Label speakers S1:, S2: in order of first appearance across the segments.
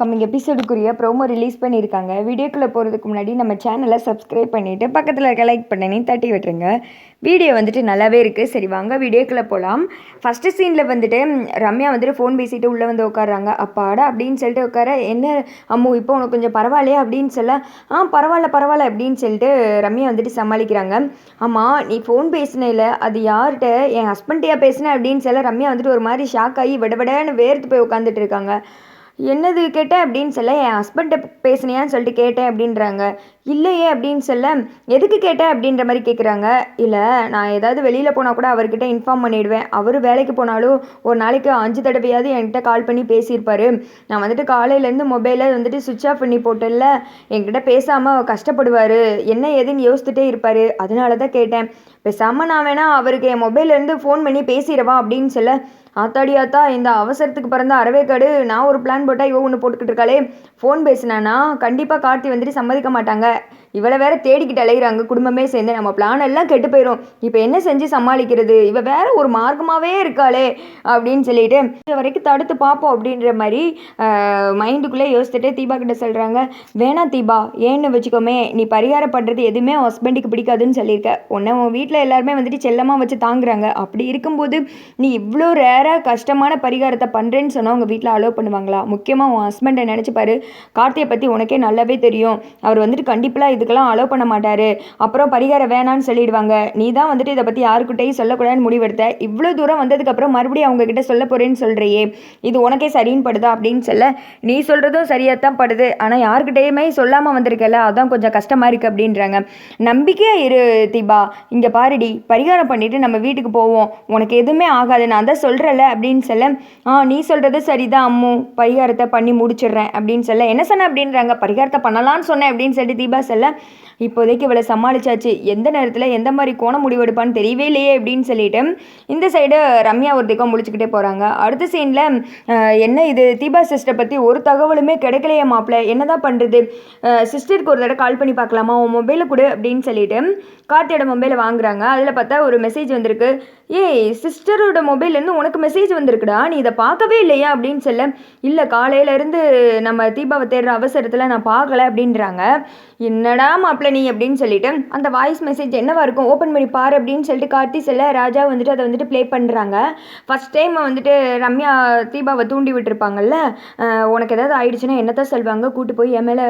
S1: Coming எபிசோடுக்குரிய promo release பண்ணியிருக்காங்க. வீடியோக்குள்ளே போகிறதுக்கு முன்னாடி நம்ம சேனலை சப்ஸ்கிரைப் பண்ணிவிட்டு பக்கத்தில் இருக்க லைக் பண்ணி தட்டி விட்டுருங்க. வீடியோ நல்லாவே இருக்குது. சரி வாங்க வீடியோக்குள்ளே போகலாம். ஃபஸ்ட்டு சீனில் ரம்யா ஃபோன் பேசிட்டு உள்ளே வந்து உட்காடுறாங்க. அப்பாடா அப்படின்னு சொல்லிட்டு உட்கார, என்ன அம்மு இப்போ உனக்கு கொஞ்சம் பரவாயில்லையா அப்படின்னு சொல்ல, பரவாயில்ல அப்படின்னு சொல்லிட்டு ரம்யா சமாளிக்கிறாங்க. ஆமாம், நீ ஃபோன் பேசினேல அது யார்கிட்ட? என் ஹஸ்பண்ட்டையா பேசினேன் அப்படின்னு சொல்ல ரம்யா ஒரு மாதிரி ஷாக் ஆகி விடவிடன்னு வேர்த்து போய் உட்காந்துட்டு இருக்காங்க. என்னது கேட்டேன் அப்படின்னு சொல்ல, என் ஹஸ்பண்ட்டை பேசுனியான்னு சொல்லிட்டு கேட்டேன் அப்படின்றாங்க. இல்லையே அப்படின்னு சொல்ல, எதுக்கு கேட்டேன் அப்படின்ற மாதிரி கேட்குறாங்க. இல்லை, நான் ஏதாவது வெளியில் போனால் கூட அவர்கிட்ட இன்ஃபார்ம் பண்ணிவிடுவேன். அவர் வேலைக்கு போனாலும் ஒரு நாளைக்கு 5 தடவையாவது என்கிட்ட கால் பண்ணி பேசியிருப்பார். நான் காலையிலேருந்து மொபைலை சுவிட்ச் ஆஃப் பண்ணி போட்டல, என்கிட்ட பேசாமல் கஷ்டப்படுவார், என்ன ஏதுன்னு யோசிச்சுட்டே இருப்பார். அதனால தான் கேட்டேன். பேசாமல் நான் வேணால் அவருக்கு என் மொபைல்லேருந்து ஃபோன் பண்ணி பேசிடுவா அப்படின்னு சொல்ல, ஆத்தாடியாத்தா, இந்த அவசரத்துக்கு பிறந்த அறவேக்காடு, நான் ஒரு பிளான் போட்டால் இவ ஒன்று போட்டுக்கிட்டு இருக்காளே. ஃபோன் பேசினானா கண்டிப்பாக கார்த்தி சம்மதிக்க மாட்டாங்க. இவளை வேற தேடிக்கிட்டு அலைகிறாங்க குடும்பமே சேர்ந்து. நம்ம பிளான் எல்லாம் கெட்டு போயிடும். இப்போ என்ன செஞ்சு சமாளிக்கிறது? இவ வேற ஒரு மார்க்கமாகவே இருக்காளே அப்படின்னு சொல்லிட்டு இது வரைக்கும் தடுத்து பார்ப்போம் அப்படின்ற மாதிரி மைண்டுக்குள்ளே யோசிச்சுட்டு தீபா கிட்ட சொல்கிறாங்க. வேணாம் தீபா, ஏன்னு வச்சுக்கோமே, நீ பரிகாரம் பண்ணுறது எதுவுமே ஹஸ்பண்டுக்கு பிடிக்காதுன்னு சொல்லியிருக்க. உன்னை உன் வீட்டில் எல்லாருமே செல்லமாக வச்சு தாங்குறாங்க. அப்படி இருக்கும்போது நீ இவ்வளோ கஷ்டமான பரிகாரத்தை பண்ணுறேன்னு சொன்னால் உங்கள் வீட்டில் அலோவ் பண்ணுவாங்களா? முக்கியமாக உன் ஹஸ்பண்டை நினச்சிப்பாரு. கார்த்தியை பற்றி உனக்கே நல்லாவே தெரியும். அவர் கண்டிப்பாக இதுக்கெல்லாம் அலோவ் பண்ண மாட்டார். அப்புறம் பரிகாரம் வேணான்னு சொல்லிடுவாங்க. நீ தான் இதை பற்றி யாருக்கிட்டையும் சொல்லக்கூடாதுன்னு முடிவெடுத்த. இவ்வளோ தூரம் வந்ததுக்கப்புறம் மறுபடியும் அவங்கக்கிட்ட சொல்ல போகிறேன்னு சொல்கிறியே, இது உனக்கே சரின்னு படுதா அப்படின்னு சொல்ல, நீ சொல்கிறதும் சரியாக தான் படுது. ஆனால் யாருக்கிட்டையுமே சொல்லாமல் வந்திருக்கல, அதான் கொஞ்சம் கஷ்டமாக இருக்குது அப்படின்றாங்க. நம்பிக்கையாக இரு தீபா, இங்கே பாருடி, பரிகாரம் பண்ணிவிட்டு நம்ம வீட்டுக்கு போவோம். உனக்கு எதுவுமே ஆகாது, நான் தான் சொல்கிறல அப்படின்னு சொல்ல, நீ சொல்கிறது சரிதான் அம்மு, பரிகாரத்தை பண்ணி முடிச்சிடுறேன் அப்படின்னு சொல்ல, என்ன சொன்ன அப்படின்றாங்க. பரிகாரத்தை பண்ணலான்னு சொன்னேன் அப்படின்னு சொல்லிட்டு தீபா சொல்ல, இப்போதைக்கு இவளை சமாளிச்சாச்சு, எந்த நேரத்தில் எந்த மாதிரி கோணம் முடிவெடுப்பான்னு தெரியவே இல்லையே அப்படின்னு சொல்லிட்டு இந்த சைடு ரம்யா ஒரு திக்கம் முடிச்சுக்கிட்டே போகிறாங்க. அடுத்த சீனில் என்ன இது, தீபா சிஸ்டரை பற்றி ஒரு தகவலுமே கிடைக்கலையே மாப்பிள்ள, என்னதான் பண்ணுறது? சிஸ்டருக்கு ஒரு தடவை கால் பண்ணி பார்க்கலாமா, உன் மொபைலை கொடு அப்படின்னு சொல்லிட்டு கார்த்தியோட மொபைலை வாங்குறாங்க. அதில் பார்த்தா ஒரு மெசேஜ் வந்திருக்கு. ஏய், சிஸ்டரோட மொபைல்லேருந்து உனக்கு மெசேஜ் வந்திருக்குடா, நீ இதை பார்க்கவே இல்லையா அப்படின்னு சொல்ல, இல்லை காலையிலேருந்து நம்ம தீபாவை தேடுற அவசரத்தில் நான் பார்க்கல அப்படின்றாங்க. என்னடா மாப்பிள்ள நீ அப்படின்னு சொல்லிட்டு அந்த வாய்ஸ் மெசேஜ் என்னவா இருக்கும், ஓப்பன் பண்ணி பாரு அப்படின்னு சொல்லிட்டு கார்த்தி செல்ல ராஜா அதை ப்ளே பண்ணுறாங்க. ஃபஸ்ட் டைம் ரம்யா தீபாவை தூண்டி விட்டுருப்பாங்கல்ல, உனக்கு ஏதாவது ஆயிடுச்சுன்னா என்னத்தான் சொல்லுவாங்க, கூட்டு போய் என் மேலே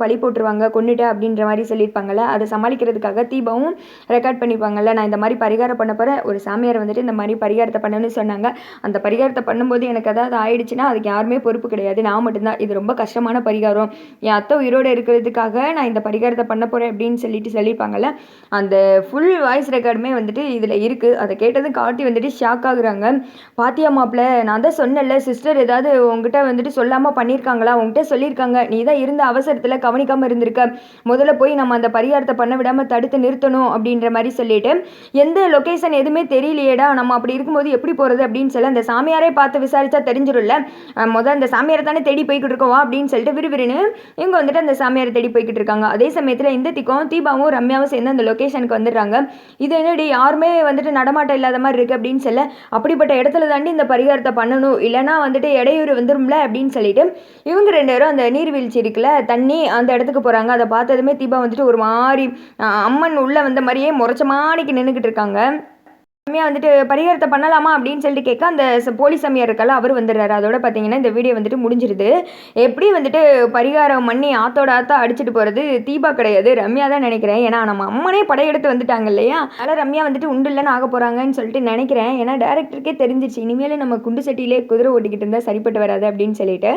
S1: பழி போட்டுருவாங்க, கொண்டுட்டு அப்படின்ற மாதிரி சொல்லியிருப்பாங்கல்ல. அதை சமாளிக்கிறதுக்காக தீபாவும் ரெக்கார்ட் பண்ணிப்பாங்கல்ல, நான் இந்த மாதிரி பரிகாரம் பண்ண போகிறேன், ஒரு சாமியார் இந்த மாதிரி பரிகாரத்தை பண்ணணும்னு சொன்னாங்க. அந்த பரிகாரத்தை பண்ணும்போது எனக்கு ஏதாவது ஆயிடுச்சுன்னா அதுக்கு யாருமே பொறுப்பு கிடையாது, நான் மட்டும்தான். இது ரொம்ப கஷ்டமான பரிகாரம், என் அத்தை உயிரோடு இருக்கிறதுக்காக நான் இந்த பரிகாரத்தை பண்ண போகிறேன் அப்படின்னு சொல்லியிருப்பாங்கல்ல. அந்த ஃபுல் வாய்ஸ் ரெக்கார்டுமே இதில் இருக்குது. அதை கேட்டது காட்டி ஷாக் ஆகுறாங்க. பாத்தியா மாப்பிள்ள, நான் தான் சொன்னல, சிஸ்டர் ஏதாவது உங்ககிட்ட சொல்லாமல் பண்ணியிருக்காங்களா, உங்ககிட்ட சொல்லியிருக்காங்க, நீ தான் இருந்த அவசரத்தில் கவனிக்காமல் இருந்திருக்க, முதல்ல போய் நம்ம அந்த பரிகாரத்தை பண்ண விடாமல் தடுத்து நிறுத்தணும் அப்படின்ற மாதிரி சொல்லிட்டு, எந்த லொக்கேஷன் எதுவுமே தெரியலையேடா, நம்ம அப்படி இருக்கும்போது எப்படி போகிறது அப்படின்னு சொல்ல, அந்த சாமியாரே பார்த்து விசாரிச்சா தெரிஞ்சிடும்ல, முதல்ல அந்த சாமியாரை தானே தேடி போய்கிட்டு இருக்கோம் அப்படின்னு சொல்லிட்டு விறுவிறுன்னு இவங்க அந்த சாமியாரை தேடி போய்கிட்டு இருக்காங்க. அதே சமயத்தில் இந்த திக்கும் தீபாவும் ரம்யாவும் சேர்ந்து அந்த லொக்கேஷனுக்கு வந்துடுறாங்க. இது என்னடி யாருமே நடமாட்டம் இல்லாத மாதிரி இருக்குது அப்படின்னு சொல்ல, அப்படிப்பட்ட இடத்துல தாண்டி இந்த பரிகாரத்தை பண்ணணும், இல்லைனா இடையூறு வந்துடும்ல அப்படின்னு சொல்லிட்டு இவங்க 2 பேரும் அந்த நீர்வீழ்ச்சி இருக்குல்ல, தண்ணி அந்த இடத்துக்கு போகிறாங்க. அதை பார்த்ததுமே தீபா ஒரு மாதிரி அம்மன் உள்ளே வந்த மாதிரியே முறைச்ச மாணிக்கு நின்றுக்கிட்டு இருக்காங்க. ரம்யா பரிகாரத்தை பண்ணலாமா அப்படின்னு சொல்லிட்டு கேட்க, அந்த போலீஸ் சாமியார் இருக்கல அவர் வந்துடுறாரு. அதோட பார்த்தீங்கன்னா இந்த வீடியோ முடிஞ்சிருது. எப்படி பரிகாரம் பண்ணி ஆத்தோட ஆத்தா அடிச்சுட்டு போகிறது தீபா கிடையாது, ரம்யா தான் நினைக்கிறேன். ஏன்னா நம்ம அம்மனே படையெடுத்து வந்துட்டாங்க இல்லையா, அதனால் ரம்யா உண்டு இல்லைன்னு ஆக போகிறாங்கன்னு சொல்லிட்டு நினைக்கிறேன். ஏன்னா டேரக்டருக்கே தெரிஞ்சிச்சு, இனிமேல் நம்ம குண்டு சட்டியிலே குதிரை ஓட்டிக்கிட்டு இருந்தால் சரிப்பட்டு வராது அப்படின்னு சொல்லிட்டு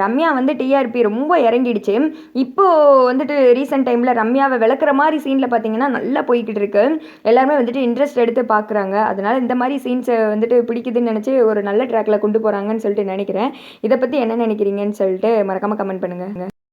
S1: ரம்யா டிஆர்பி ரொம்ப இறங்கிடுச்சு. இப்போது ரீசெண்ட் டைமில் ரம்யாவை விளக்குற மாதிரி சீனில் பார்த்தீங்கன்னா நல்லா போய்கிட்டு இருக்கு. எல்லாருமே இன்ட்ரெஸ்ட் எடுத்து பார்க்குறாங்க. அதனால இந்த மாதிரி சீன்ஸை பிடிக்குதுன்னு நினச்சி ஒரு நல்ல ட்ராக்ல கொண்டு போகிறாங்கன்னு சொல்லிட்டு நினைக்கிறேன். இதை பற்றி என்ன நினைக்கிறீங்கன்னு சொல்லிட்டு மறக்காமல் கமெண்ட் பண்ணுங்கள்.